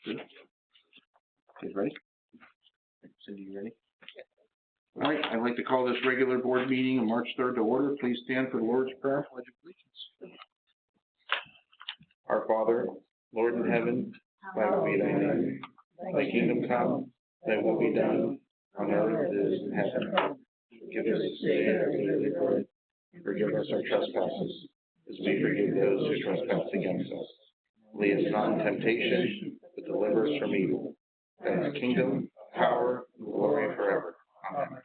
Good. Okay, ready? Cindy, you ready? All right, I'd like to call this regular board meeting on March 3rd to order. Please stand for the Lord's Prayer, Pledge of Allegiance. Our Father, Lord in heaven, hallowed be thy name. Thy kingdom come, thy will be done, on earth as it is in heaven. Give us this day our daily bread. Forgive us our trespasses, as we forgive those who trespass against us. Lead us not in temptation, but deliver us from evil. Thine is the kingdom, power, and glory forever. Amen.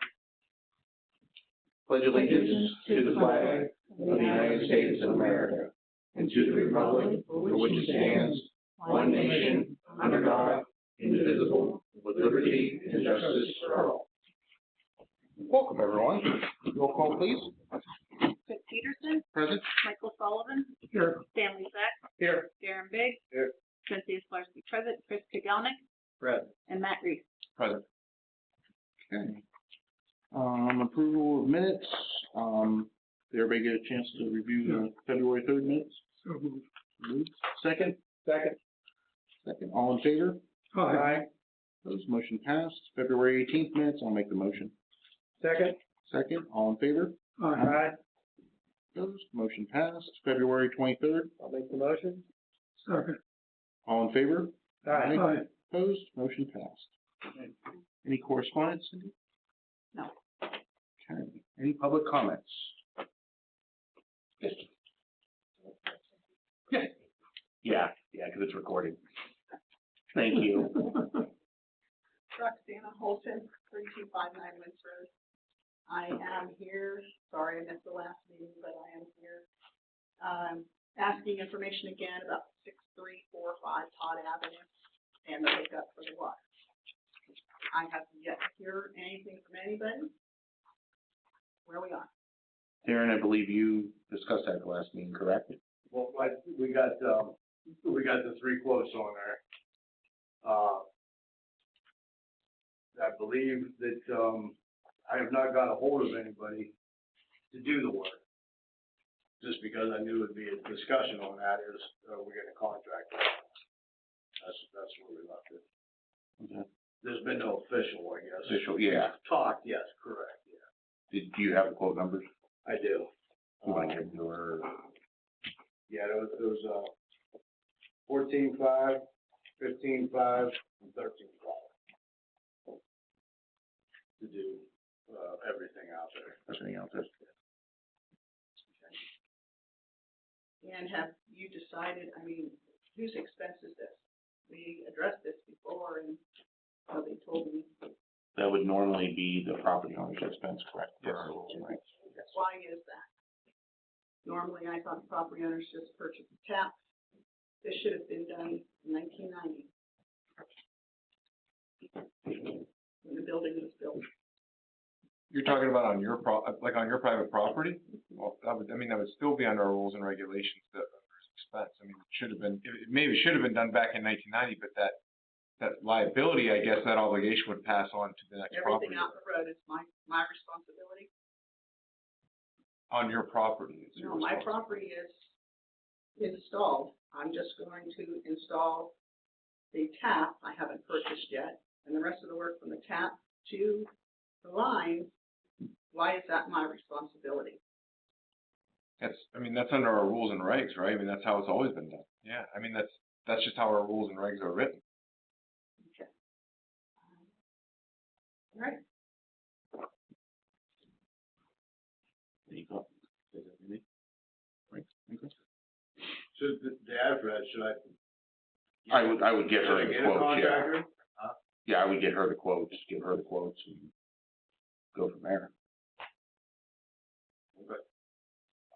Pledge allegiance to the flag of the United States of America, and to the republic for which it stands, one nation, under God, indivisible, with liberty and justice for all. Welcome, everyone. Roll call, please. Chris Peterson. Present. Michael Sullivan. Here. Stanley Sack. Here. Darren Bigg. Here. Cynthia Sparsky present. Chris Kagelnick. Present. And Matt Reese. Present. Okay. Approval of minutes. Did everybody get a chance to review the February 3rd minutes? Moved. Second? Second. Second. All in favor? Aye. Opposed? Motion passed. February 18th minutes. I'll make the motion. Second. Second. All in favor? Aye. Opposed? Motion passed. February 23rd. I'll make the motion. Second. All in favor? Aye. Aye. Opposed? Motion passed. Okay. Any correspondence, Cindy? No. Okay. Any public comments? Yes. Yeah, because it's recording. Thank you. Roxana Holton, 3259 Wentz Road. I am here, sorry I missed the last meeting, but I am here asking information again about 6345 Todd Avenue and the hookup for the water. I have yet to hear anything from anybody. Where are we on? Darren, I believe you discussed that at the last meeting, correct? Well, we got the 3 quotes on there. I believe that I have not got a hold of anybody to do the work, just because I knew it'd be a discussion on that. Is we're getting a contract. That's where we left it. Okay. There's been no official, I guess. Official, yeah. Talk, yes, correct, yeah. Do you have the quote numbers? I do. You want to give them to her? Yeah, it was 14.5, 15.5, and 13.5 to do everything out there. Everything out there. And have you decided, I mean, whose expense is this? We addressed this before and they told me. That would normally be the property owner's expense, correct? Yes. Right. Yes. Why is that? Normally, I thought property owners just purchased a tap. This should have been done in 1990 when the building was built. You're talking about on your on your private property? Well, that would still be under our rules and regulations that owner's expense. I mean, it should have been, maybe should have been done back in 1990, but that liability, I guess, that obligation would pass on to the next property. Everything out the road is my responsibility. On your property. No, my property is installed. I'm just going to install the tap. I haven't purchased yet, and the rest of the work from the tap to the line. Why is that my responsibility? That's under our rules and regs, right? I mean, that's how it's always been done. Yeah, I mean, that's just how our rules and regs are written. Okay. All right. There you go. Is that me? Right. Okay. So the address, should I would get her the quotes. Yeah. Yeah, I would get her the quotes. Give her the quotes and go from there. Okay.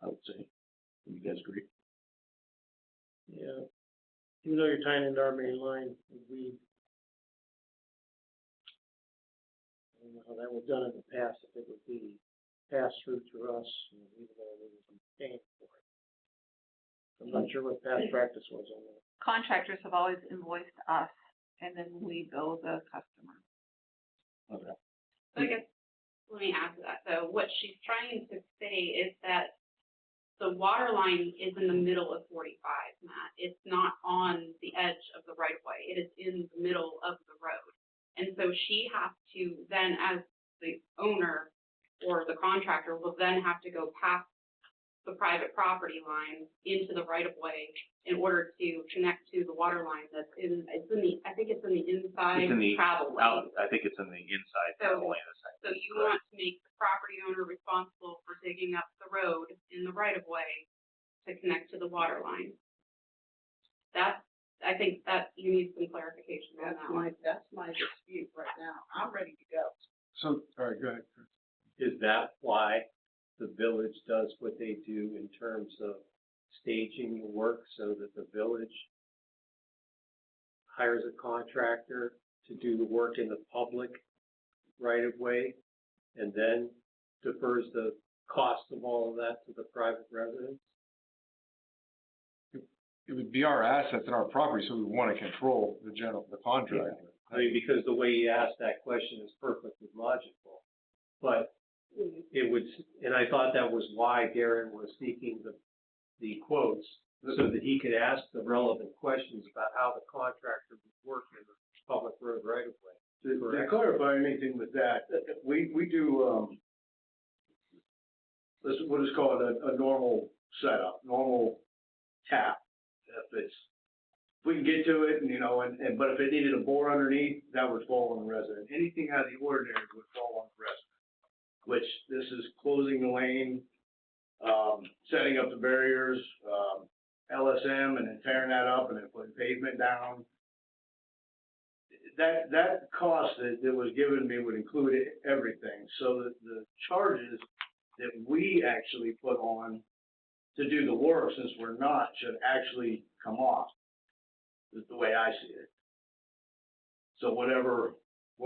I would say. Would you guys agree? Yeah. Even though you're tying into our main line, I don't know how that was done in the past, if it would be passed through us, even though we would be paying for it. I'm not sure what past practice was on that. Contractors have always invoiced us, and then we bill the customer. Okay. So I guess, let me ask that. So what she's trying to say is that the water line is in the middle of 45, Matt. It's not on the edge of the right of way. It is in the middle of the road. And so she has to then, as the owner or the contractor, will then have to go past the private property line into the right of way in order to connect to the water line that's in, I think it's in the inside It's in the travel lane. I think it's in the inside So- travel lane. So you want to make the property owner responsible for digging up the road in the right of way to connect to the water line. I think that you need some clarification on that one. That's my dispute right now. I'm ready to go. So, all right, go ahead. Is that why the village does what they do in terms of staging the work so that the village hires a contractor to do the work in the public right of way and then defers the cost of all of that to the private residents? It would be our assets and our property, so we want to control the contractor. I mean, because the way you asked that question is perfectly logical. But it would, and I thought that was why Darren was seeking the quotes, so that he could ask the relevant questions about how the contractor would work in the public road right of way. To clarify anything with that, we do, we'll just call it a normal setup, normal tap. If we can get to it and, but if it needed a bore underneath, that would fall on the resident. Anything out of the ordinary would fall on the resident, which this is closing the lane, setting up the barriers, LSM, and then tearing that up and then putting pavement down. That cost that was given me would include everything. So that the charges that we actually put on to do the work, since we're not, should actually come off, is the way I see it. So what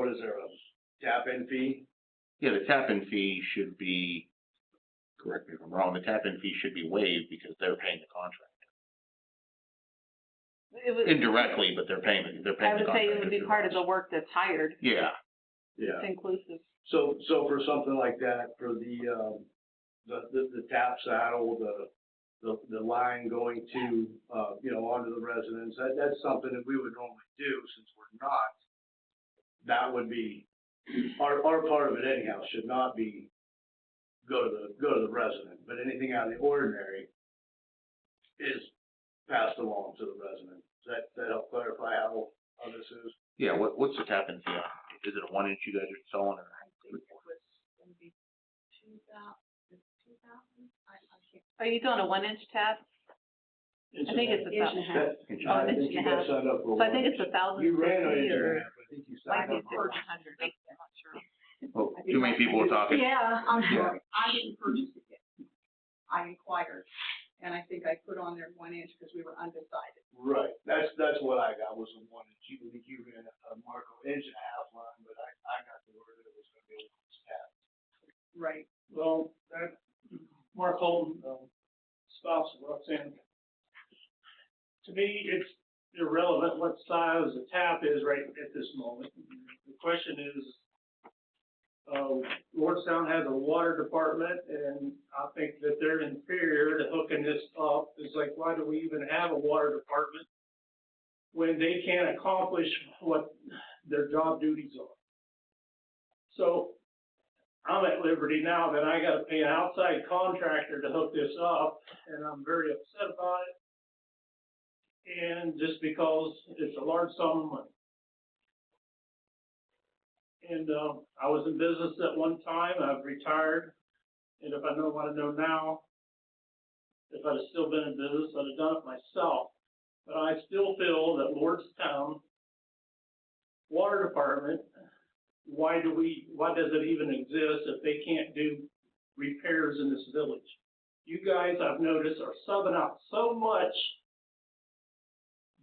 is there, a tap-in fee? Yeah, the tap-in fee should be, correct me if I'm wrong, the tap-in fee should be waived because they're paying the contract. Indirectly, but they're paying the contract. I would say it would be part of the work that's hired. Yeah. Yeah. It's inclusive. So for something like that, for the tap saddle, the line going to, onto the residence, that's something that we would normally do since we're not. That would be, our part of it anyhow should not be go to the resident, but anything out of the ordinary is passed along to the resident. Does that help clarify how this is? Yeah, what's the tap-in fee on? Is it a 1 inch you guys are installing or? I think it was gonna be 2,000, I can't. Are you doing a 1 inch tap? I think it's Inch and a half. Oh, an inch and a half. Signed up for So I think it's 1,050 You ran an inch and a or. half, I think you signed up for it. I'm not sure. Oh, too many people were talking. Yeah, I'm sorry. I didn't purchase it yet. I inquired, and I think I put on there 1 inch because we were undecided. Right, that's what I got, was a 1 inch. You think you ran a Marco inch and a half line, but I got the word that it was gonna be a 1 inch tap. Right. Well, that, Mark Holden, spouse of Roxanne. To me, it's irrelevant what size the tap is right at this moment. The question is, Lordstown has a water department, and I think that they're inferior to hooking this up. It's like, why do we even have a water department when they can't accomplish what their job duties are? So I'm at liberty now that I gotta pay an outside contractor to hook this up, and I'm very upset about it. And just because it's a large sum of money. And, I was in business at one time, I've retired, and if I know what I know now, if I'd have still been in business, I'd have done it myself. But I still feel that Lordstown Water Department, why does it even exist if they can't do repairs in this village? You guys, I've noticed, are subbing out so much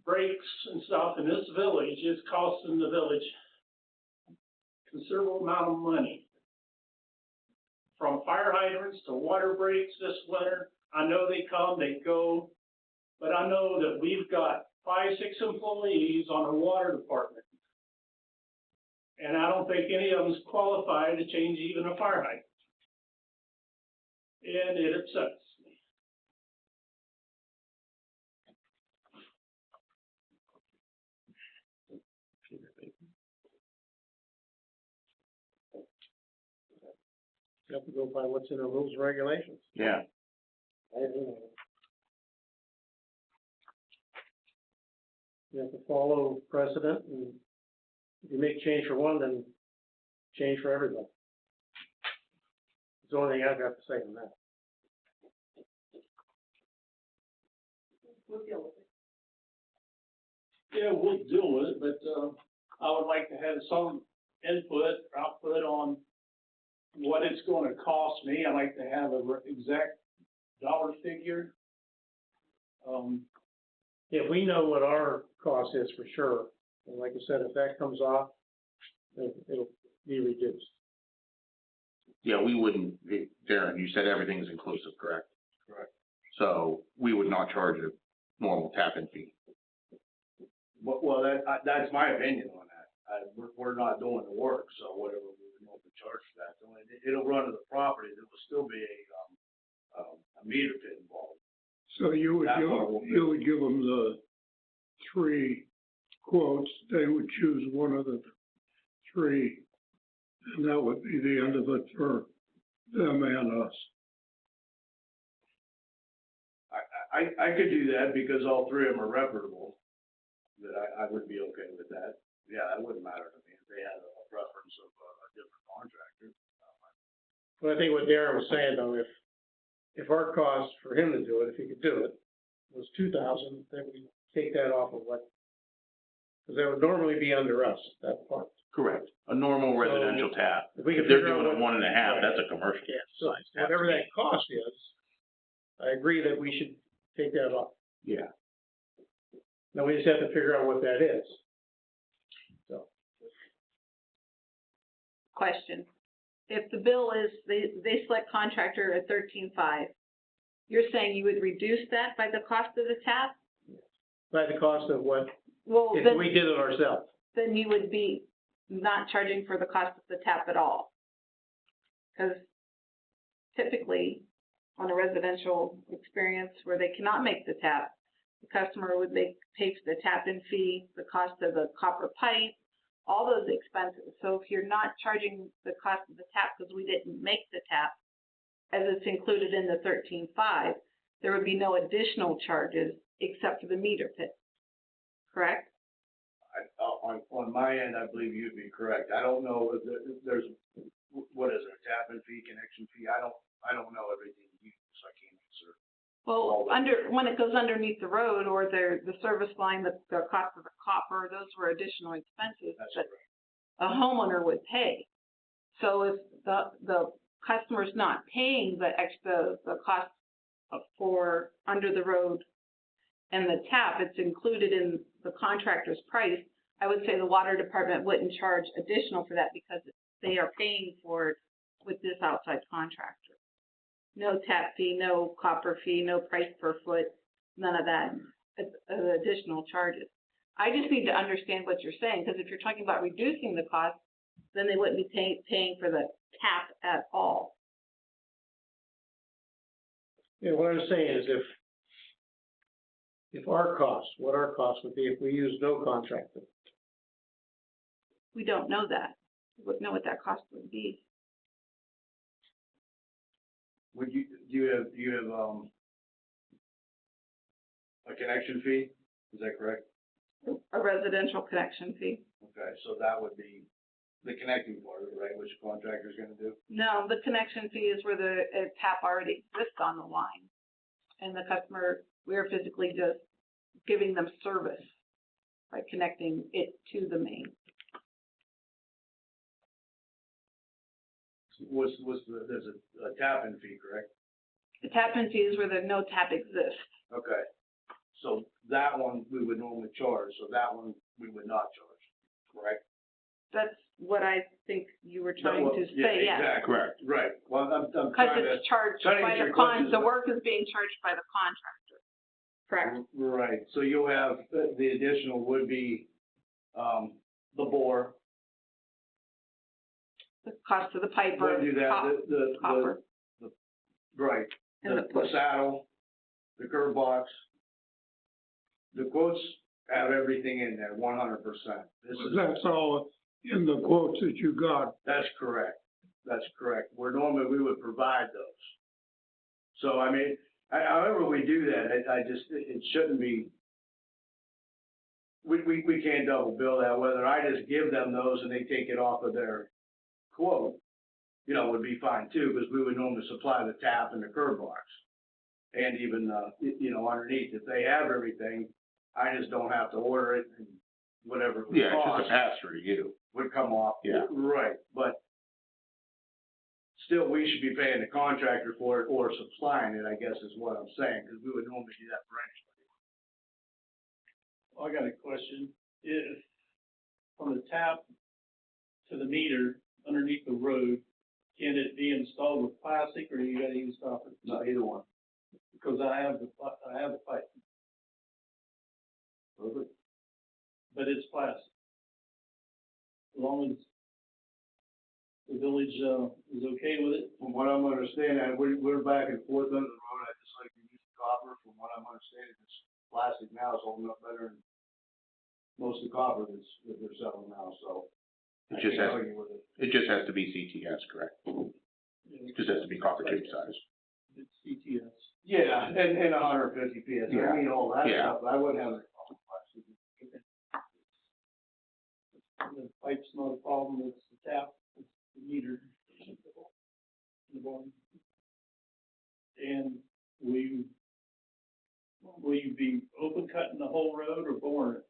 breaks and stuff in this village, it's costing the village considerable amount of money. From fire hydrants to water breaks this winter, I know they come, they go, but I know that we've got 5, 6 employees on the water department. And I don't think any of them's qualified to change even a fire hydrant. And it upsets me. You have to go by what's in the rules and regulations. Yeah. You have to follow precedent, and if you make change for one, then change for everybody. It's the only thing I've got to say on that. We'll deal with it. Yeah, we'll deal with it, but, I would like to have some input, output on what it's gonna cost me. I'd like to have a exact dollar figure. If we know what our cost is for sure, and like I said, if that comes off, then it'll be reduced. Yeah, we wouldn't, Darren, you said everything's inclusive, correct? Correct. So we would not charge a normal tap-in fee. Well, that's my opinion on that. We're not doing the work, so whatever we would normally charge for that. So it'll run to the property, there will still be a meter pit involved. So you would give them the 3 quotes, they would choose one of the 3, and that would be the end of it for them and us. I could do that because all 3 of them are reputable, that I would be okay with that. Yeah, that wouldn't matter to me if they had a preference of a different contractor. But I think what Darren was saying though, if our cost for him to do it, if he could do it, was $2,000, then we take that off of what, because that would normally be under us, that part. Correct. A normal residential tap. If we If could they're figure out doing a what- 1.5, that's a commercial Yeah, so size tap. whatever that cost is, I agree that we should take that off. Yeah. Now we just have to figure out what that is. So, Question. If the bill is, they select contractor at 13.5, you're saying you would reduce that by the cost of the tap? by the cost of what, Well, if then, we did it ourselves. then you would be not charging for the cost of the tap at all. Because typically, on a residential experience where they cannot make the tap, the customer would pay for the tap-in fee, the cost of the copper pipe, all those expenses. So if you're not charging the cost of the tap because we didn't make the tap, as it's included in the 13.5, there would be no additional charges except for the meter pit, correct? On my end, I believe you'd be correct. I don't know if there's, what is it, tap-in fee, connection fee? I don't know everything you use, so I can't answer. Well, when it goes underneath the road or the service line, the cost of the copper, those were additional expenses That's that correct. a homeowner would pay. So if the customer's not paying the cost for under the road and the tap, it's included in the contractor's price, I would say the water department wouldn't charge additional for that because they are paying for it with this outside contractor. No tap fee, no copper fee, no price per foot, none of that, additional charges. I just need to understand what you're saying, because if you're talking about reducing the cost, then they wouldn't be paying for the tap at all. Yeah, what I'm saying is if our cost, what our cost would be if we use no contractor. We don't know that. We wouldn't know what that cost would be. Would you, do you have, a connection fee? Is that correct? A residential connection fee. Okay, so that would be the connecting part of it, right, which the contractor's gonna do? No, the connection fee is where the tap already exists on the line. And the customer, we are physically just giving them service by connecting it to the main. There's a tap-in fee, correct? The tap-in fee is where the no tap exists. Okay, so that one we would normally charge, so that one we would not charge, correct? That's what I think you were trying to Yeah, say, yes. exactly, correct, right. Well, I'm Because trying to. it's charged trying to by answer the your questions, the but- work is being charged by the contractor. Correct. Right, so you'll have, the additional would be, the bore. The cost of the pipe or Wouldn't do that, copper right, and the the push. saddle, the curb box. The quotes have everything in there, 100%. This is, That's all in the quotes that you got. that's correct. that's correct, where normally we would provide those. So, I mean, however we do that, it shouldn't be, we can't double bill that, whether I just give them those and they take it off of their quote, you know, would be fine too, because we would normally supply the tap and the curb box. And even, you know, underneath, if they have everything, I just don't have to order it, and whatever it would Yeah, it's cost just a pass through to you. would come off. Yeah. Right, but still, we should be paying the contractor for it or supplying it, I guess is what I'm saying, because we would normally do that for anybody. I got a question. If, from the tap to the meter underneath the road, can it be installed with plastic or you gotta use copper? No, either one. Because I have the pipe, Perfect. but it's plastic. As long as the village, is okay with it. From what I'm understanding, we're back and forth on the road, I just like to use copper, from what I'm understanding, this plastic now is holding up better than most of the copper that they're selling now, so. It I just can't has, argue with it. it just has to be CTS, correct? It just has to be copper tube size. It's CTS. Yeah, and 150 PSI, Yeah. I mean, all that Yeah. stuff, but I wouldn't have it on plastic. The pipe's not a problem, it's the tap, it's the meter. The bottom. And will you be open cutting the whole road or boring it?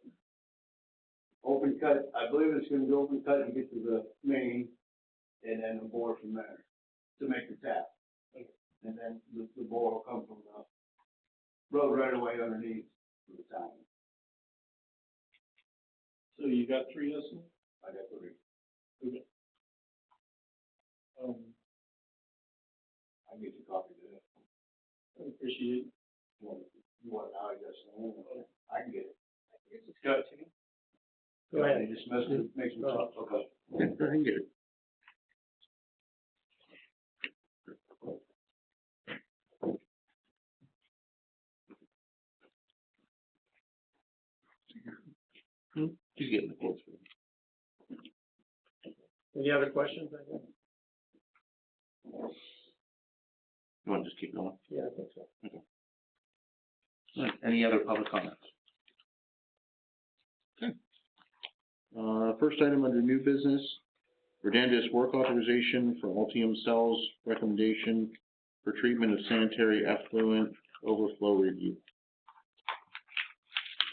Open cut, I believe it's gonna be open cut and get to the main, and then a bore from there to make the tap. And then the bore will come from the road right away underneath for the town. So you got 3 estimates? I got the rig. Okay. I get your copy of it. I appreciate it. You want it now, I guess, I can get it. It's got to me. Go ahead. You just missed it, makes me tough, okay. Yeah, go ahead and get it. He's getting the quotes for it. Any other questions? You want to just keep going? Yeah, I think so. Okay. All right, any other public comments? Okay. First item under new business, Verdandis work authorization for Altium Cells recommendation for treatment of sanitary effluent overflow review.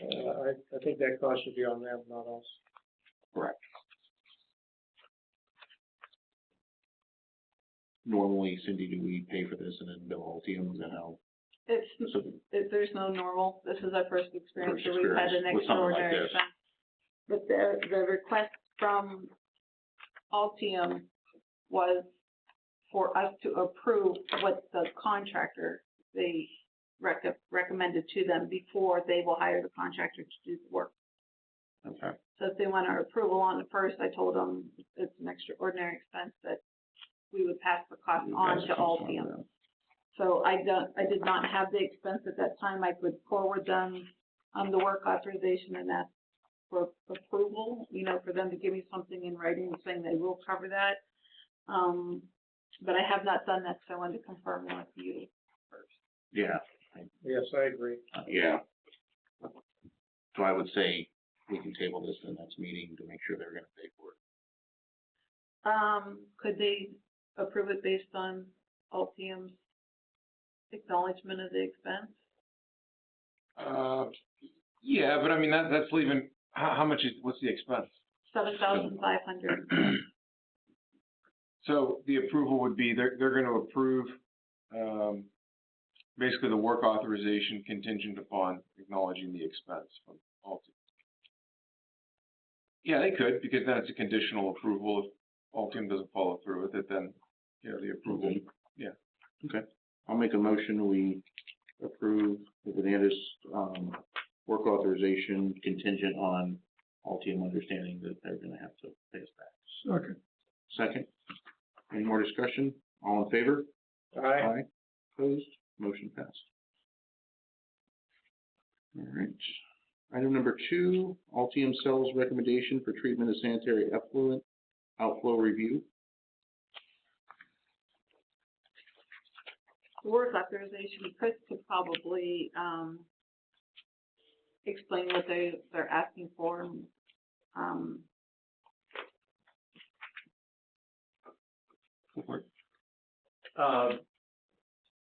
I think that cost should be on them, not us. Correct. Normally, Cindy, do we pay for this and then bill Altium, is that how? There's no normal, this is our first experience, First so we've had an experience with something like extraordinary this. expense. But the request from Altium was for us to approve what the contractor, they recommended to them before they will hire the contractor to do the work. Okay. So if they want our approval on it first, I told them it's an extraordinary expense that we would pass the cost on to Altium. So I did not have the expense at that time. I could forward them the work authorization and ask for approval, you know, for them to give me something in writing saying they will cover that. But I have not done that, so I wanted to confirm with you first. Yeah. Yes, I agree. Yeah. So I would say we can table this to the next meeting to make sure they're gonna pay for it. Could they approve it based on Altium's acknowledgement of the expense? Yeah, but I mean, that's leaving, how much is, what's the expense? $7,500. So the approval would be, they're gonna approve, basically the work authorization contingent upon acknowledging the expense from Altium. Yeah, they could, because then it's a conditional approval. If Altium doesn't follow through with it, then, you know, the approval, yeah. Okay. I'll make a motion, we approve the Verdandis, work authorization contingent on Altium understanding that they're gonna have to pay us back. Second. Second. Any more discussion? All in favor? Aye. Opposed? Motion passed. All right. Item number 2, Altium Cells recommendation for treatment of sanitary effluent outflow review. work authorization, Chris could probably, explain what they're asking for.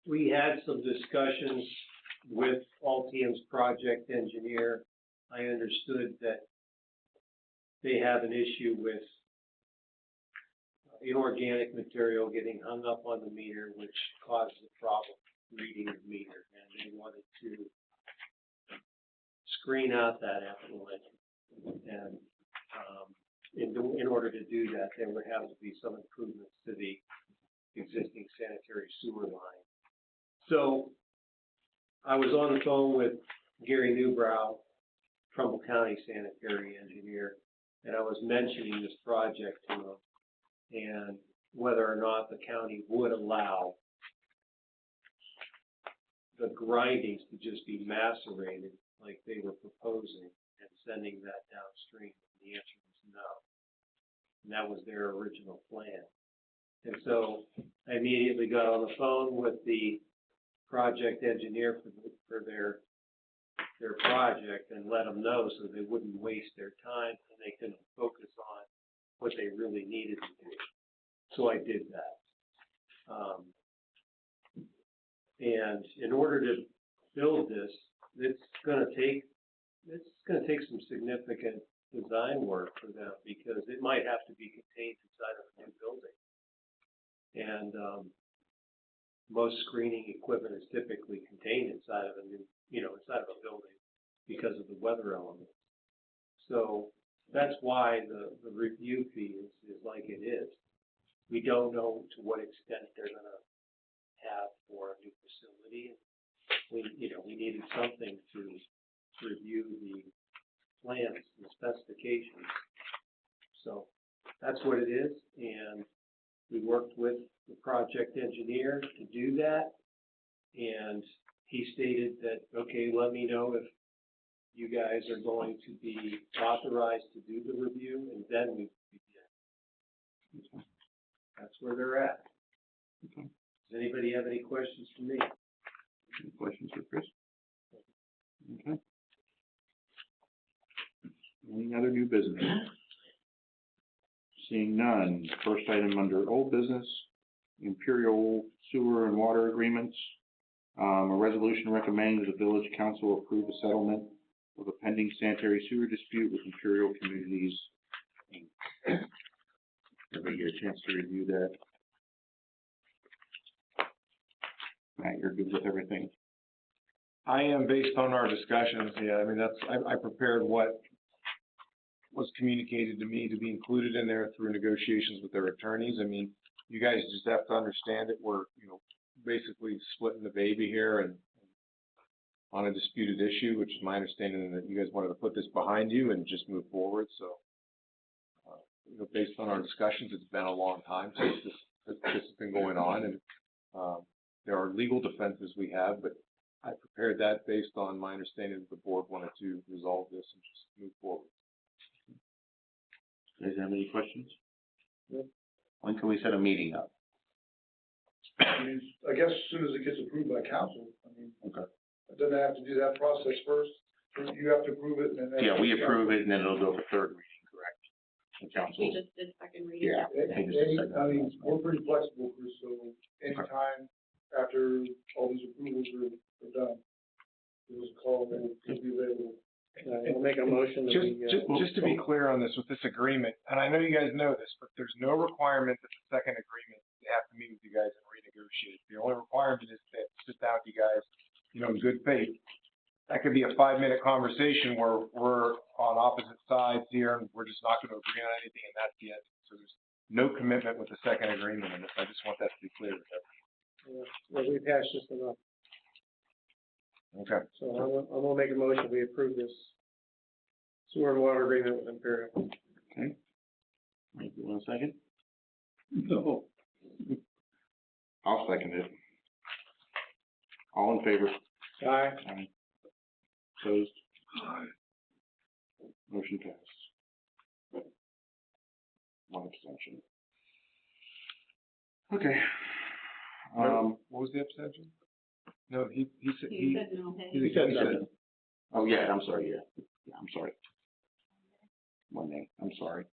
We had some discussions with Altium's project engineer. I understood that they have an issue with inorganic material getting hung up on the meter, which causes a problem reading the meter, and they wanted to screen out that effluent. And in order to do that, there would have to be some improvements to the existing sanitary sewer line. So I was on the phone with Gary Newbrow, Trumbull County sanitary engineer, and I was mentioning this project to him and whether or not the county would allow the grindings to just be macerated like they were proposing and sending that downstream. The answer was no. And that was their original plan. And so I immediately got on the phone with the project engineer for their project and let them know so they wouldn't waste their time and they could focus on what they really needed to do. So I did that. And in order to build this, it's going to take some significant design work for them because it might have to be contained inside of a new building. And most screening equipment is typically contained inside of a new, inside of a building because of the weather element. So that's why the review fee is like it is. We don't know to what extent they're going to have for a new facility. We needed something to review the plans, the specifications. So that's what it is, and we worked with the project engineer to do that, and he stated that, okay, let me know if you guys are going to be authorized to do the review, and then we begin. Okay. That's where they're at. Okay. Does anybody have any questions for me? Any questions for Chris? Okay. Any other new business? Seeing none. First item under old business, Imperial Sewer and Water Agreements. A resolution recommending that the village council approve a settlement of a pending sanitary sewer dispute with Imperial Communities, Inc. Everybody get a chance to review that? Matt, you're good with everything? I am, based on our discussions, yeah, I mean, I prepared what was communicated to me to be included in there through negotiations with their attorneys. I mean, you guys just have to understand that we're, basically splitting the baby here and on a disputed issue, which is my understanding that you guys wanted to put this behind you and just move forward. So, based on our discussions, it's been a long time since this has been going on, and there are legal defenses we have, but I prepared that based on my understanding that the board wanted to resolve this and just move forward. Do you guys have any questions? Yep. When can we set a meeting up? I guess as soon as it gets approved by council, Okay. Doesn't have to do that process first? You have to approve it and then. Yeah, we approve it and then it'll go for third reading, correct? The council. We just did second reading. Yeah. We're pretty flexible, Chris, so anytime after all these approvals are done, give us a call and we'll be available. I'll make a motion that Just to be clear on this, with this agreement, and I know you guys know this, but there's no requirement that the second agreement, they have to meet with you guys and renegotiate. The only requirement is that sit down with you guys, in good faith. That could be a 5-minute conversation where we're on opposite sides here and we're just not going to agree on anything, and that's the end. So there's no commitment with the second agreement in this. I just want that to be clear with everyone. well, we've hashed this enough. Okay. So I'm going to make a motion, we approve this sewer and water agreement with Imperial. Okay. Mike, you want a second? No. I'll second it. All in favor? Aye. Aye. Opposed? Motion passed. One abstention. Okay. Um, What was the abstention? No, he said, You said no. he said no. oh, yeah, I'm sorry, yeah. Yeah, I'm sorry. One name, I'm sorry.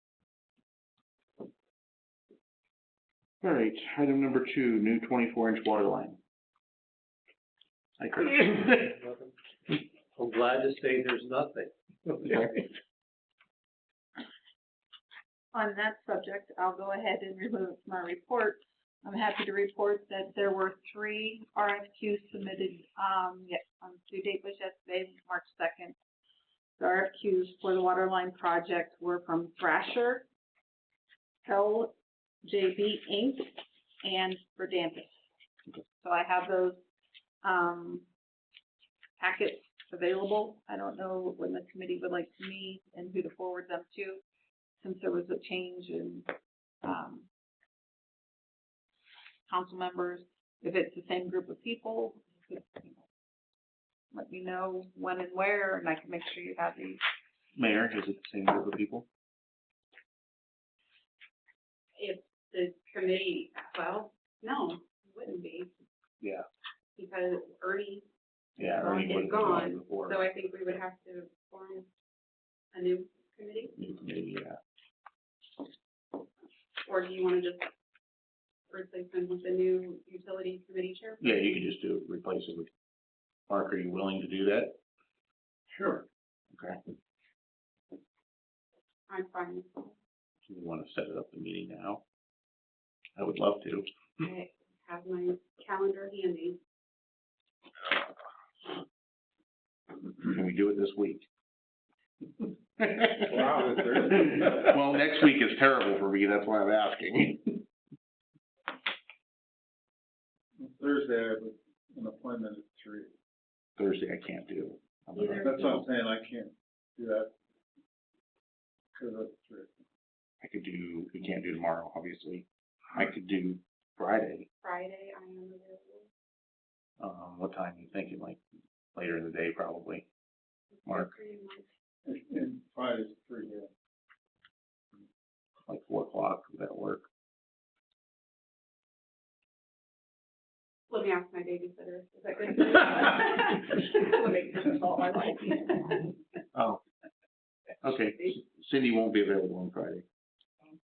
All right, item number 2, new 24-inch water line. I could. I'm glad to say there's nothing. On that subject, I'll go ahead and remove my report. I'm happy to report that there were 3 RFQs submitted, due date was yesterday, March 2nd. The RFQs for the water line project were from Thrasher, LJB Inc., and Verdantis. So I have those, packets available. I don't know when the committee would like to meet and who to forward them to, since there was a change in, council members. If it's the same group of people, let me know when and where, and I can make sure you have these. Mayor, is it the same group of people? If the committee, well, no, it wouldn't be, Yeah. because Ernie Yeah, Ernie is would have gone gone, before. so I think we would have to form a new committee. New committee, yeah. Or do you want to just replace them with the new utility committee chair? Yeah, you could just do, replace it with, Mark, are you willing to do that? Sure. Okay. I'm fine. Do you want to set it up the meeting now? I would love to. I have my calendar handy. Can we do it this week? Wow, that's very- Well, next week is terrible for me, that's why I'm asking. Thursday, I have an appointment at 3. Thursday I can't do. Either. That's what I'm saying, I can't do that. Because of 3. I could do, we can't do tomorrow, obviously. I could do Friday. Friday, I am available. What time are you thinking, like later in the day probably? Mark, Pretty much. And Friday's 3, yeah. like 4 o'clock, would that work? Let me ask my babysitter. Is that good? Let me consult my life. Oh. Okay, Cindy won't be available on Friday.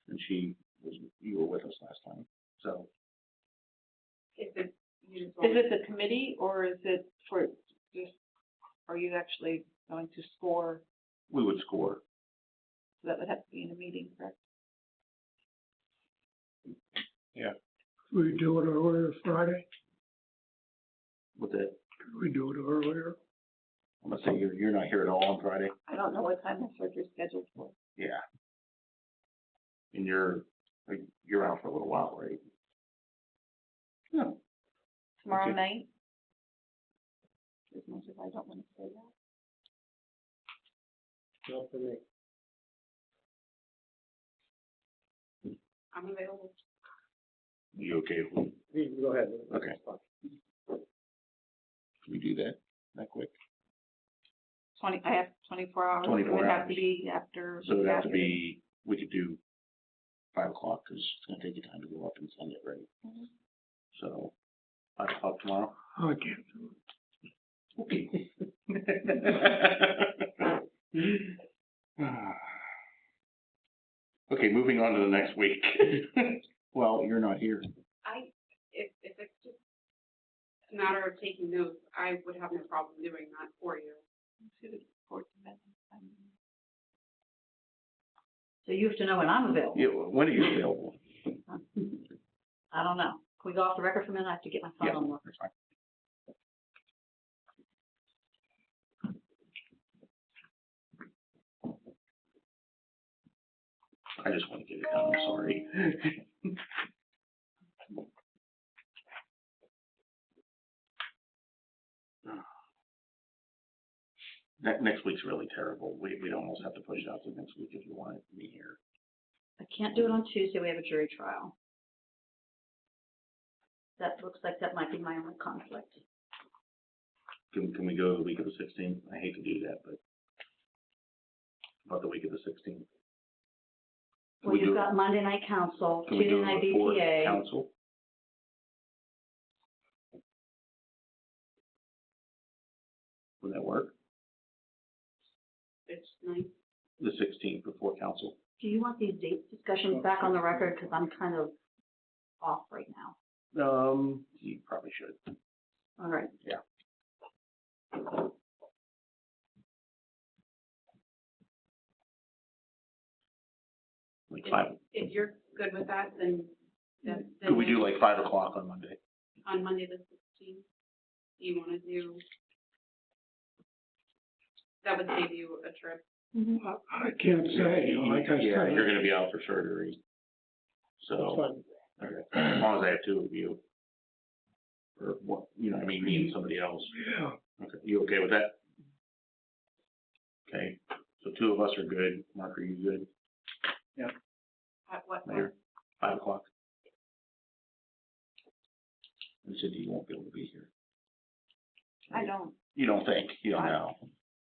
And you were with us last time, so. If it's, you just Is want. it the committee, or is it for just, are you actually going to score? We would score. So that would have to be in a meeting, correct? Yeah. Could we do it earlier Friday? With that, Could we do it earlier? I'm gonna say you're not here at all on Friday. I don't know what time the surgery's scheduled for. Yeah. And you're out for a little while, right? No. Tomorrow Okay. night? As much as I don't want to say that. Not for me. I'm available. You okay with You can go ahead. Okay. Can we do that quick? I have 24 hours. 24 It would have hours. to be after. So it'd have to be, we could do 5 o'clock, because it's gonna take you time to go up and send it, right? Mhm. So, 5 o'clock tomorrow? I can't do it. Okay. Okay, moving on to the next week. Well, you're not here. If it's just a matter of taking notes, I would have no problem doing that for you. So you have to know when I'm available. Yeah, when are you available? I don't know. Can we go off the record for a minute? I have to get my phone Yeah, on. that's fine. I just want to get it done, I'm sorry. Next week's really terrible. We'd almost have to push it out to next week if you wanted me here. I can't do it on Tuesday. We have a jury trial. That looks like that might be my only conflict. Can we go the week of the 16th? I hate to do that, but about the week of the 16th. Well, you've got Monday night council, Can we Tuesday do it night before BPA. council? Would that work? It's nice. The 16th before council? Do you want these date discussions back on the record? Because I'm kind of off right now. You probably should. All right. Yeah. Like five. If you're good with that, then. Could we do like 5 o'clock on Monday? On Monday the 16th, you wanna do? That would save you a trip. I can't say, like I Yeah, said. you're gonna be out for surgery. So, okay. As long as I have two of you. Or what, you know, I mean, me and somebody else. Yeah, Okay, you okay with that? Okay, so two of us are good. Mark, are you good? At what time? Mayor, 5 o'clock? You said you won't be able to be here. I don't, You don't think, you don't know.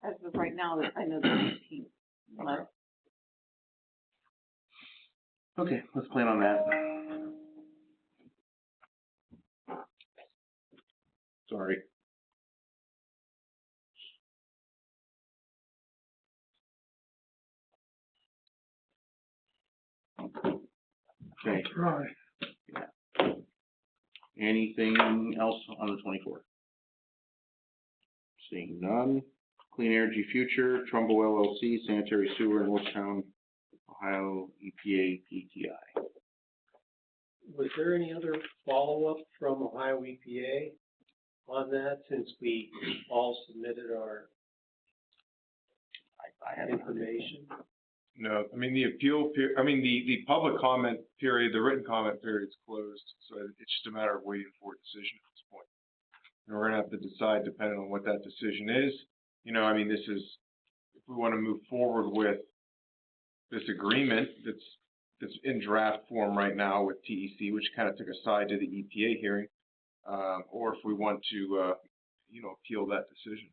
as of right now, I know the 18th. But Okay, let's plan on that. Sorry. Okay, right. anything else on the 24th? Seeing none. Clean Energy Future, Trumbull LLC, Sanitary Sewer in Lordstown, Ohio, EPA, PTI. Was there any other follow-up from Ohio EPA on that, since we all submitted our I have information? No, I mean, the the public comment period, the written comment period is closed, so it's just a matter of waiting for a decision at this point. And we're gonna have to decide depending on what that decision is. You know, I mean, this is, if we wanna move forward with this agreement that's in draft form right now with TEC, which kind of took a side to the EPA hearing, or if we want to, appeal that decision.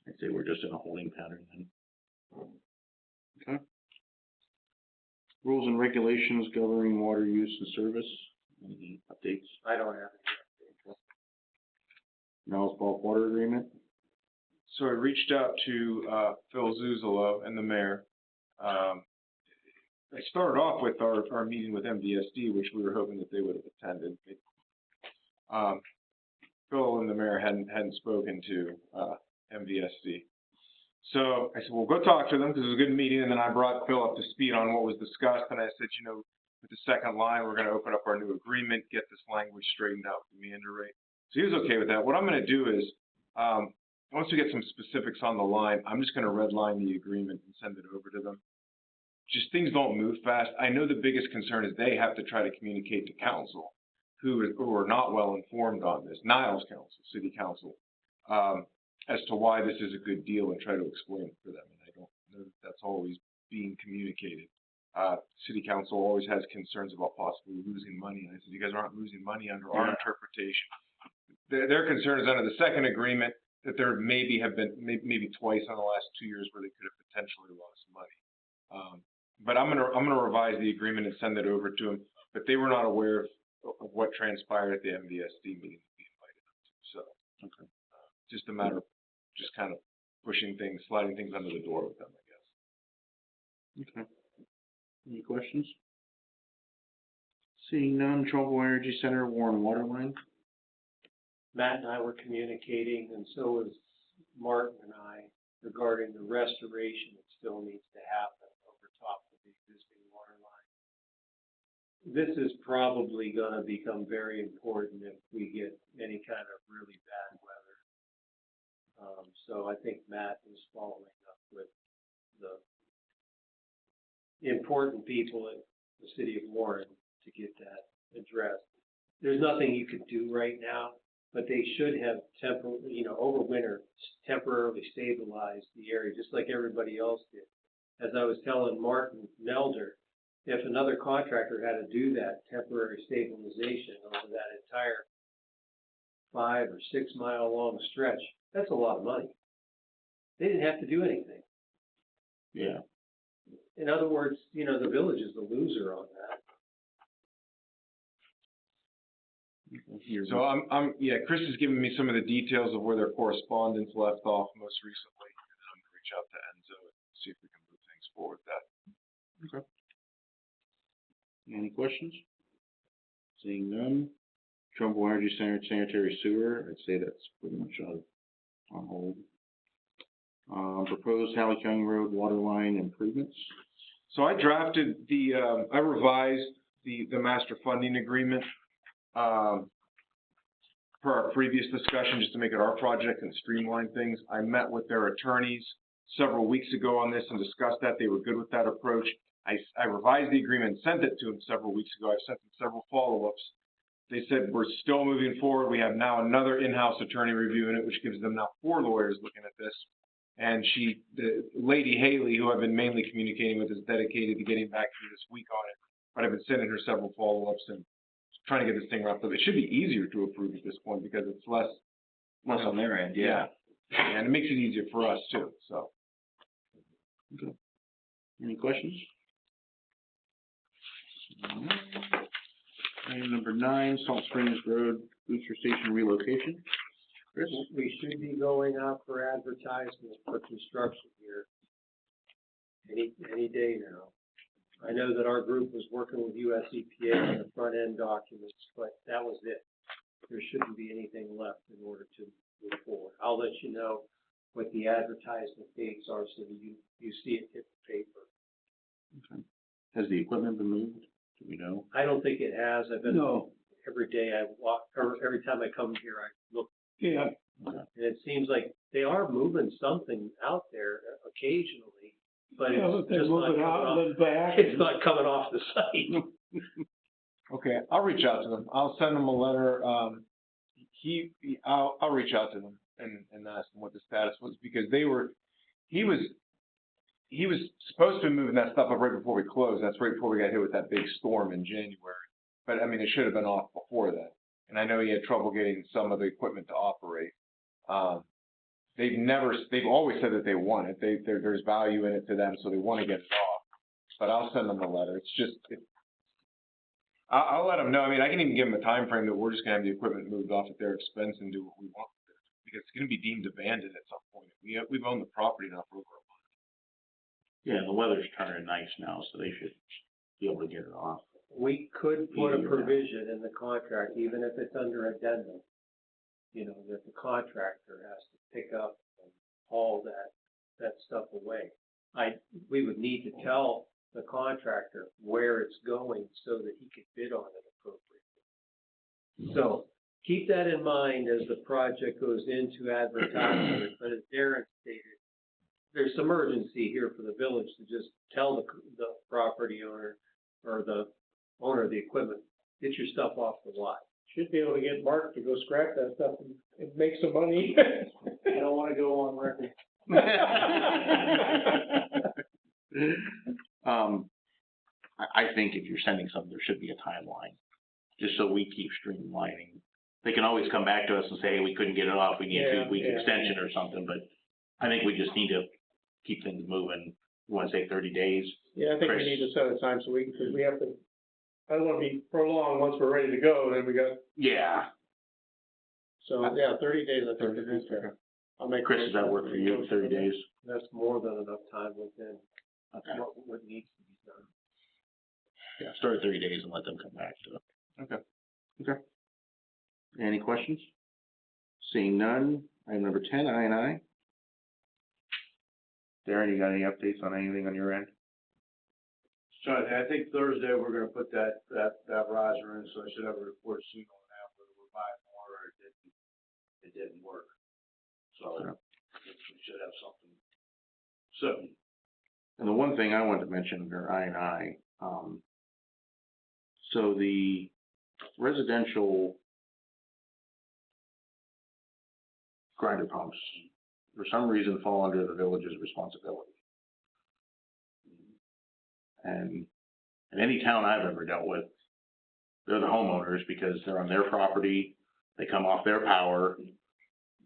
I'd say we're just in a holding pattern then. Okay. Rules and regulations governing water use and service. Any updates? I don't have it. Niles Bulk Water Agreement. So I reached out to Phil Zuzolo and the mayor. I started off with our meeting with MDSD, which we were hoping that they would have attended. Phil and the mayor hadn't spoken to MDSD. So I said, well, go talk to them because it was a good meeting. And then I brought Phil up to speed on what was discussed. And I said, with the second line, we're going to open up our new agreement, get this language straightened out with the meander rate. So he was okay with that. What I'm going to do is, once we get some specifics on the line, I'm just going to redline the agreement and send it over to them. Just things don't move fast. I know the biggest concern is they have to try to communicate to council, who are not well informed on this, Niles Council, City Council, as to why this is a good deal and try to explain it for them. And I don't know that that's always being communicated. City Council always has concerns about possibly losing money. And I said, you guys aren't losing money under our interpretation. Their concern is under the second agreement that there maybe have been maybe twice in the last 2 years where they could have potentially lost money. But I'm gonna revise the agreement and send it over to them. But they were not aware of what transpired at the MDSD meeting that we invited them to. So, okay. Just a matter of just kind of sliding things under the door with them, I guess. Okay. Any questions? Seeing none, Trumbull Energy Center, Warren Waterline. Matt and I were communicating, and so was Martin and I, regarding the restoration that still needs to happen over top of the existing water line. This is probably going to become very important if we get any kind of really bad weather. So I think Matt is following up with the important people at the city of Warren to get that addressed. There's nothing you could do right now, but they should have over winter, temporarily stabilized the area, just like everybody else did. As I was telling Martin Nelder, if another contractor had to do that temporary stabilization over that entire 5 or 6 mile long stretch, that's a lot of money. They didn't have to do anything. Yeah. In other words, the village is the loser on that. So yeah, Chris has given me some of the details of where their correspondence left off most recently. I'm gonna reach out to Enzo and see if we can move things forward with that. Okay. Any questions? Seeing none. Trumbull Energy Center sanitary sewer, I'd say that's pretty much on hold. Proposed Halley County Road water line improvements. So I drafted I revised the master funding agreement, per our previous discussion, just to make it our project and streamline things. I met with their attorneys several weeks ago on this and discussed that. They were good with that approach. I revised the agreement and sent it to them several weeks ago. I've sent them several follow-ups. They said we're still moving forward. We have now another in-house attorney reviewing it, which gives them now 4 lawyers looking at this. And the lady Haley, who I've been mainly communicating with, is dedicated to getting back to me this week on it. But I've been sending her several follow-ups and trying to get this thing wrapped up. It should be easier to approve at this point because it's less On their end, yeah. And it makes it easier for us too, so. Okay. Any questions? Item number 9, Salt Springs Road booster station relocation. Chris? We should be going out for advertisement for construction here any day now. I know that our group was working with US EPA on the front end documents, but that was it. There shouldn't be anything left in order to move forward. I'll let you know what the advertisement dates are so that you see it hit the paper. Okay. Has the equipment been moved? Do we know? I don't think it has. I've been, every day I walk, or every time I come here, I look. Yeah. Okay. And it seems like they are moving something out there occasionally, but it's they just move not it coming out off. and then back. It's not coming off the site. Okay, I'll reach out to them. I'll send them a letter. I'll reach out to them and ask them what the status was because he was supposed to be moving that stuff up right before we closed. That's right before we got hit with that big storm in January. But I mean, it should have been off before that. And I know he had trouble getting some of the equipment to operate. They've always said that they want it. There's value in it to them, so they want to get it off. But I'll send them a letter. It's just, I'll let them know. I mean, I can even give them a time frame that we're just going to have the equipment moved off at their expense and do what we want with it. Because it's going to be deemed abandoned at some point. We've owned the property now for over a month. Yeah, the weather's turning nice now, so they should be able to get it off. We could put a provision in the contract, even if it's under addendum, you know, that the contractor has to pick up and haul that stuff away. We would need to tell the contractor where it's going so that he could bid on it appropriately. So keep that in mind as the project goes into advertisement, but as Darren stated, there's some urgency here for the village to just tell the property owner or the owner of the equipment, get your stuff off the lot. Should be able to get Mark to go scrap that stuff and make some money. I don't wanna go on record. I think if you're sending something, there should be a timeline, just so we keep streamlining. They can always come back to us and say, hey, we couldn't get it off, we need a 2-week extension or something, but I think we just need to keep things moving. You wanna say 30 days? Yeah, I think we need to set a time so because we have to, I don't wanna be prolonged once we're ready to go, then we got, Yeah. so, yeah, 30 days, I think. 30 days, okay. I'll make. Chris, does that work for you, 30 days? That's more than enough time within Okay. what needs to be done. Yeah, start at 30 days and let them come back to it. Okay. Okay. Any questions? Seeing none, item number 10, I&I. Darren, you got any updates on anything on your end? So I think Thursday we're gonna put that riser in, so I should have a report soon on that, whether we're buying more or it didn't work. So we should have something soon. And the one thing I wanted to mention under I&I, so the residential grinder pumps, for some reason, fall under the village's responsibility. And in any town I've ever dealt with, they're the homeowners because they're on their property, they come off their power.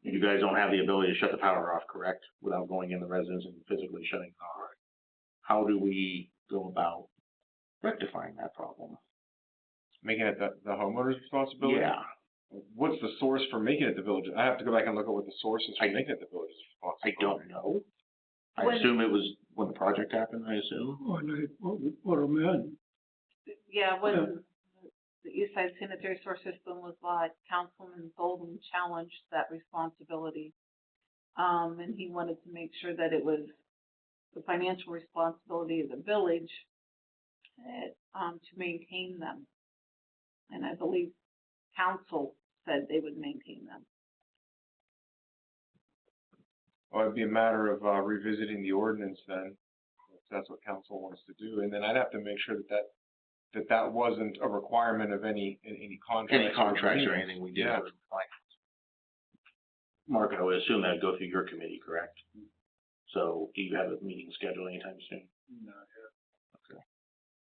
You guys don't have the ability to shut the power off, correct? Without going in the residence and physically shutting it off. How do we go about rectifying that problem? Making it the homeowner's responsibility? Yeah. what's the source for making it the village? I have to go back and look at what the source is for making it the village's I responsibility. don't know. I When- assume it was when the project happened, I assume. When they put them in. Yeah, when the East Side Sanitary Sewer System was bought, Councilman Golden challenged that responsibility. And he wanted to make sure that it was the financial responsibility of the village, to maintain them. And I believe council said they would maintain them. Well, it'd be a matter of, revisiting the ordinance then, if that's what council wants to do. And then I'd have to make sure that wasn't a requirement of any contracts. Any contracts or agreements. anything we did. Yeah. with finance. Mark, I would assume that'd go through your committee, correct? So do you have a meeting scheduled anytime soon? Not yet. Okay.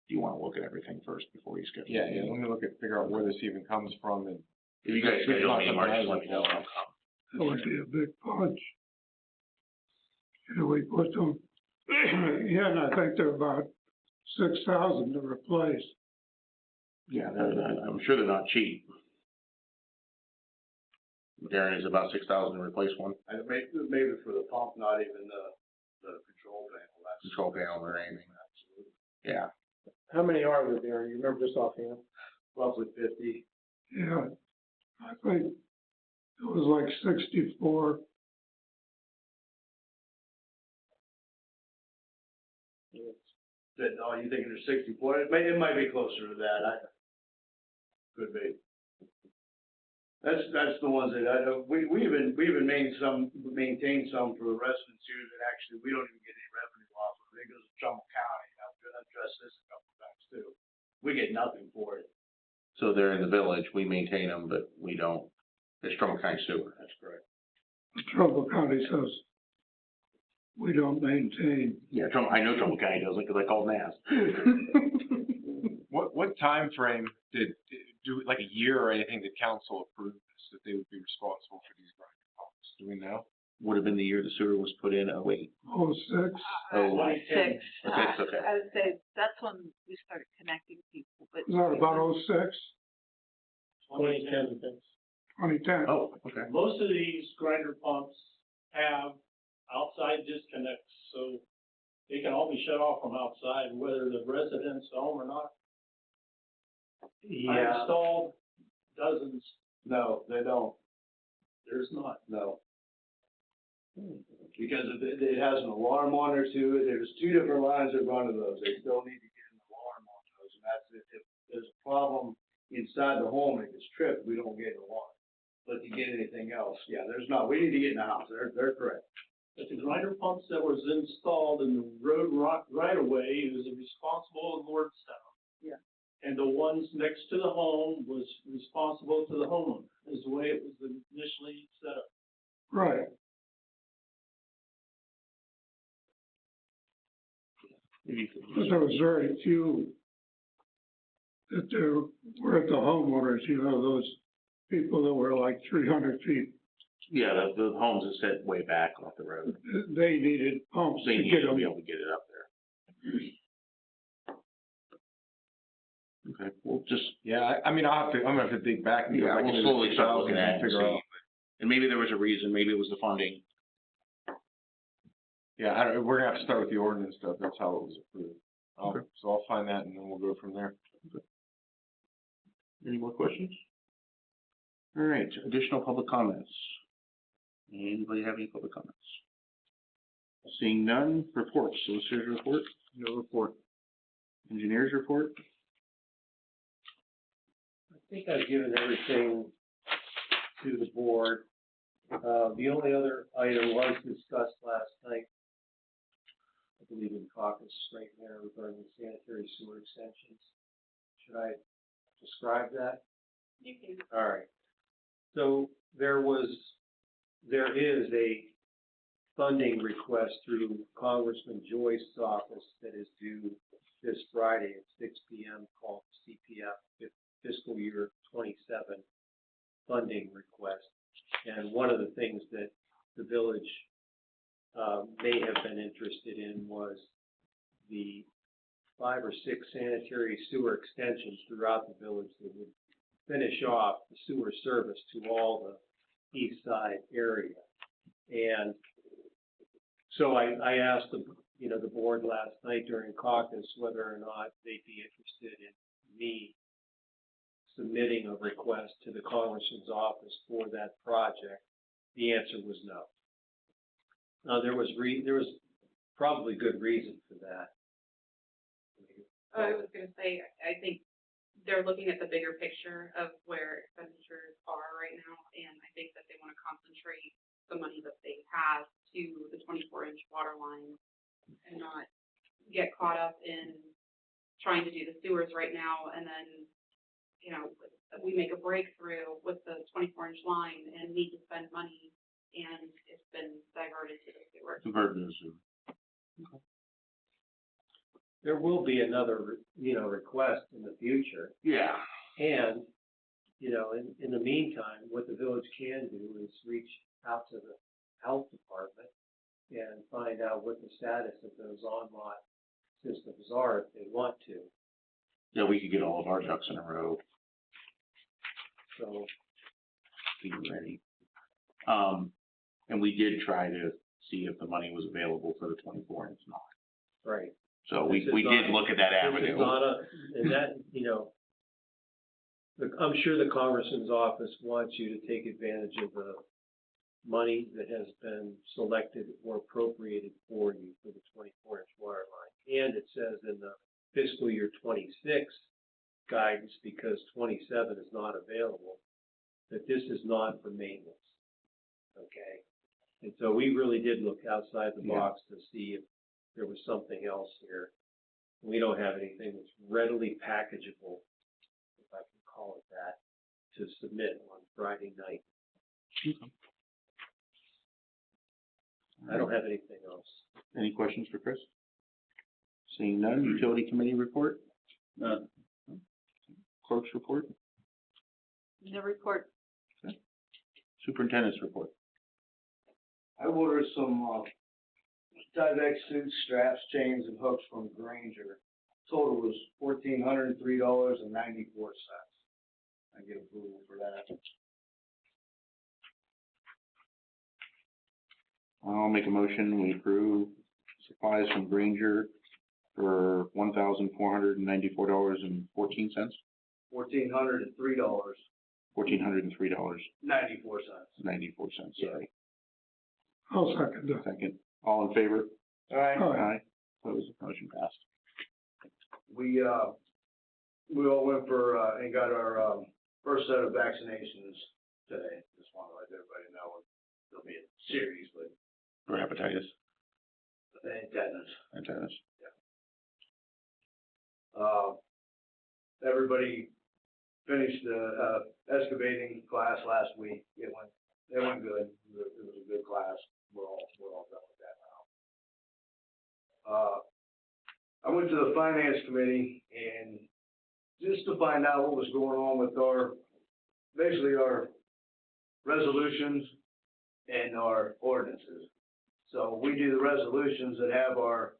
Do you want to look at everything first before you schedule? Yeah, a meeting? let me figure out where this even comes from and. If you guys It's schedule a not meeting, something Mark, I just let me was know. involved That would be a big punch. Should we put them, yeah, and I think they're about 6,000 to replace. Yeah, I'm sure they're not cheap. Darren, is about 6,000 to replace one And maybe for the pump, not even the control panel, that's. control panel or anything. Yeah. How many are there, Darren? You remember just offhand? Roughly 50. Yeah, I think it was like 64. That, oh, you thinking there's 64? It might be closer to that, could be. That's the ones that we even maintained some for the residents here that actually we don't even get any revenue off of. It goes to Trumbull County, I've addressed this a couple of times too. We get nothing for it. So they're in the village, we maintain them, but we don't, it's Trumbull County Sewer. That's correct. Trumbull County says we don't maintain. Yeah, I know Trumbull County doesn't, because I called and asked. What time frame do like a year or anything did council approve this, that they would be responsible for these grinder pumps? Do we know? Would have been the year the sewer was put in, 08. 06. Oh, 6. Okay. I would say that's when we started connecting people, but. Is that about 06? 2010. 2010? Oh, okay. Most of these grinder pumps have outside disconnects, so they can all be shut off from outside, whether the residents home or not. I Yeah, installed dozens, No, they don't, there's not. no. Because it has an alarm on there too, there's 2 different lines that run to those, they still need to get an alarm on those, and that's if there's a problem inside the home and it gets tripped, we don't get an alarm. But to get anything else, yeah, there's not, we need to get in the house, they're correct. But the grinder pumps that was installed in the road right away was responsible in Lordstown. Yeah. And the ones next to the home was responsible to the homeowner, is the way it was initially set up. Right. But there was very few that there were at the homeowners, you know, those people that were like 300 feet. Yeah, the homes that sit way back off the road. They needed pumps They to need get to them. be able to get it up there. Okay, we'll just, Yeah, I'm gonna have to dig back and go yeah, back we'll into the slowly start looking 2000s at it and and figure out. see. And maybe there was a reason, maybe it was the funding. Yeah, we're gonna have to start with the ordinance stuff, that's how it was approved. Okay. So I'll find that and then we'll go from there. Any more questions? All right, additional public comments. Anybody have any public comments? Seeing none, reports, solicitor's report? No report. Engineer's report? I think I've given everything to the board. The only other item was discussed last night, I believe in caucus right there regarding the sanitary sewer extensions. Should I describe that? You can. All right. So there is a funding request through Congressman Joyce's office that is due this Friday at 6 p.m. called CPF fiscal year 27 funding request. And one of the things that the village may have been interested in was the 5 or 6 sanitary sewer extensions throughout the village that would finish off the sewer service to all the east side area. And so I asked the board last night during caucus whether or not they'd be interested in me submitting a request to the congressman's office for that project. The answer was no. Now, there was probably good reason for that. I was gonna say, I think they're looking at the bigger picture of where expenditures are right now, and I think that they wanna concentrate the money that they have to the 24-inch water line and not get caught up in trying to do the sewers right now, and then, we make a breakthrough with the 24-inch line and need to spend money, and it's been diverted to the sewer. Diverted to the sewer. There will be another, request in the future. Yeah. And, in the meantime, what the village can do is reach out to the health department and find out what the status of those on-lot systems are if they want to. Yeah, we could get all of our ducks in a row. So, Be ready. And we did try to see if the money was available for the 24-inch line. right. So This is we did not- look at that This is avenue. not and that, I'm sure the congressman's office wants you to take advantage of the money that has been selected or appropriated for you for the 24-inch water line. And it says in the fiscal year 26 guidance, because 27 is not available, that this is not for maintenance. Okay? And so we really did look outside the box to see if there was something else here. We don't have anything that's readily packageable, if I can call it that, to submit on Friday night. I don't have anything else. Any questions for Chris? Seeing none, utility committee report? None. Clerk's report? No report. Superintendent's report? I ordered some, Tyvek suits, straps, chains, and hooks from Granger. Total was $1,403.94. I get approval for that. I'll make a motion, we approve supplies from Granger for $1,494.14. $1,403. $1,403.94, sorry. I'll second that. Second, all in favor? Alright. Aye. Opposed, motion passed. We all went for, and got our, first set of vaccinations today. Just want to let everybody know there'll be a series, but For hepatitis and tetanus. and tetanus. Everybody finished the excavating class last week. It went good. It was a good class. We're all done with that now. I went to the finance committee and just to find out what was going on with basically our resolutions and our ordinances. So we do the resolutions that have our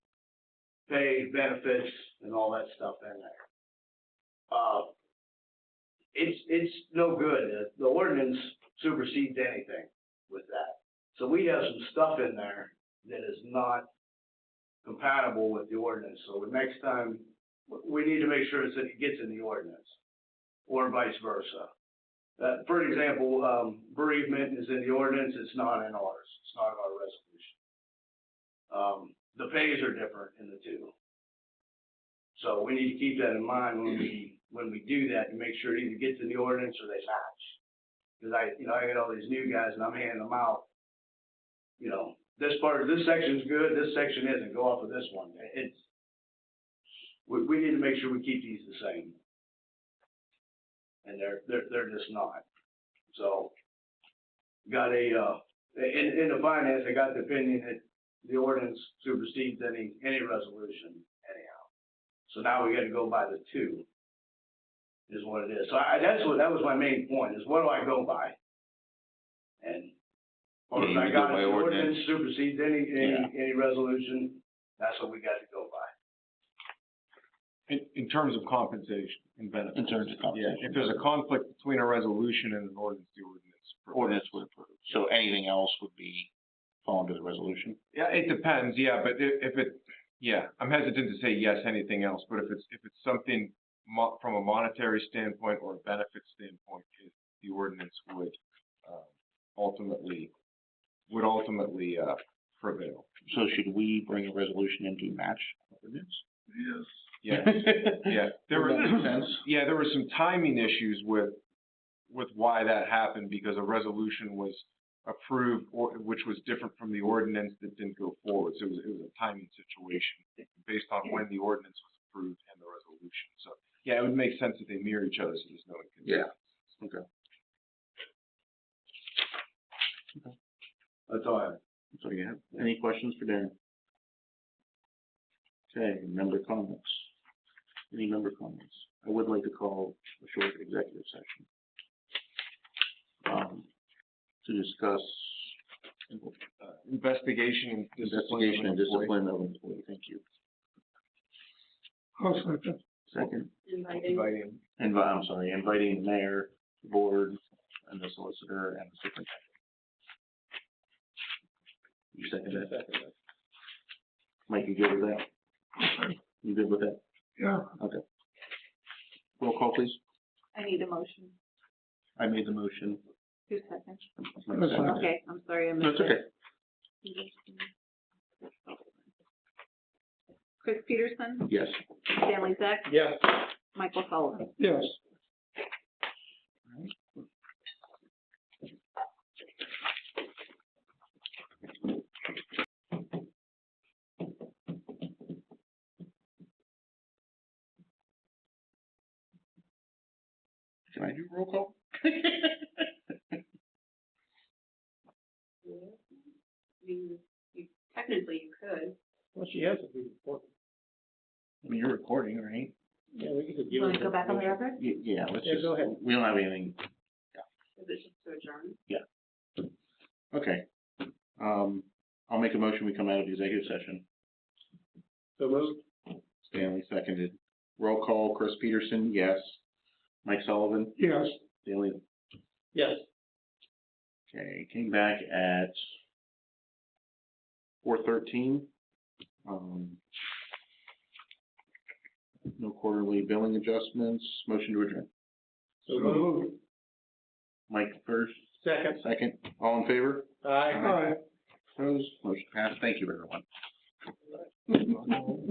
pay, benefits, and all that stuff in there. It's no good. The ordinance supersedes anything with that. So we have some stuff in there that is not compatible with the ordinance. So the next time, we need to make sure that it gets in the ordinance, or vice versa. For example, bereavement is in the ordinance, it's not in ours. It's not in our resolution. The pays are different in the two. So we need to keep that in mind when we do that, and make sure it either gets in the ordinance or they match. Because I get all these new guys and I'm handing them out, this section's good, this section isn't, go off of this one. We need to make sure we keep these the same. And they're just not. So, got in the finance, I got the opinion that the ordinance supersedes any resolution anyhow. So now we gotta go by the two, is what it is. So that was my main point, is what do I go by? And, or if I got the ordinance supersedes any resolution, that's what we got to go by. In terms of compensation and benefits. In terms of compensation. Yeah, if there's a conflict between a resolution and an ordinance, the Ordinance would approve. So anything else would fall under the resolution? Yeah, it depends, yeah, but if it, yeah, I'm hesitant to say yes, anything else, but if it's something from a monetary standpoint or a benefit standpoint, the ordinance would ultimately prevail. So should we bring a resolution in to match ordinance? Yes. Yeah, yeah. There were some timing issues with why that happened, because a resolution was approved, which was different from the ordinance that didn't go forward. So it was a timing situation based on when the ordinance was approved and the resolution. So yeah, it would make sense that they mirror each other so there's no inconsistency. Yeah. Okay. That's all I have. So you have any questions for Darren? Okay, member comments. Any member comments? I would like to call a short executive session to discuss Investigation and investigation and discipline of employee. Thank you. I'll second. Second, Inviting. inviting the mayor, the board, and the solicitor and the superintendent. You second that? Mike, you good with that? You good with that? Yeah. Okay. Roll call, please. I need a motion. I made the motion. 2 seconds. Second. Okay, I'm sorry, I No, missed it's okay. it. Chris Peterson, Yes. Stanley Zek, Yes. Michael Sullivan. Yes. Can I do roll call? I mean, technically you could. Well, she has to be reported. I mean, you're recording, right? Yeah, we can just You wanna go back on the record? Yeah, let's Yeah, just, go ahead. we don't have anything. Is it just to adjourn? Okay. I'll make a motion, we come out of the executive session. So moved. Stanley seconded. Roll call, Chris Peterson, yes. Mike Sullivan, Yes. Stanley. Yes. Okay, came back at 4:13. No quarterly billing adjustments, motion to adjourn. So moved. Mike first, Second. second, all in favor? Aye. Opposed, motion passed, thank you, everyone.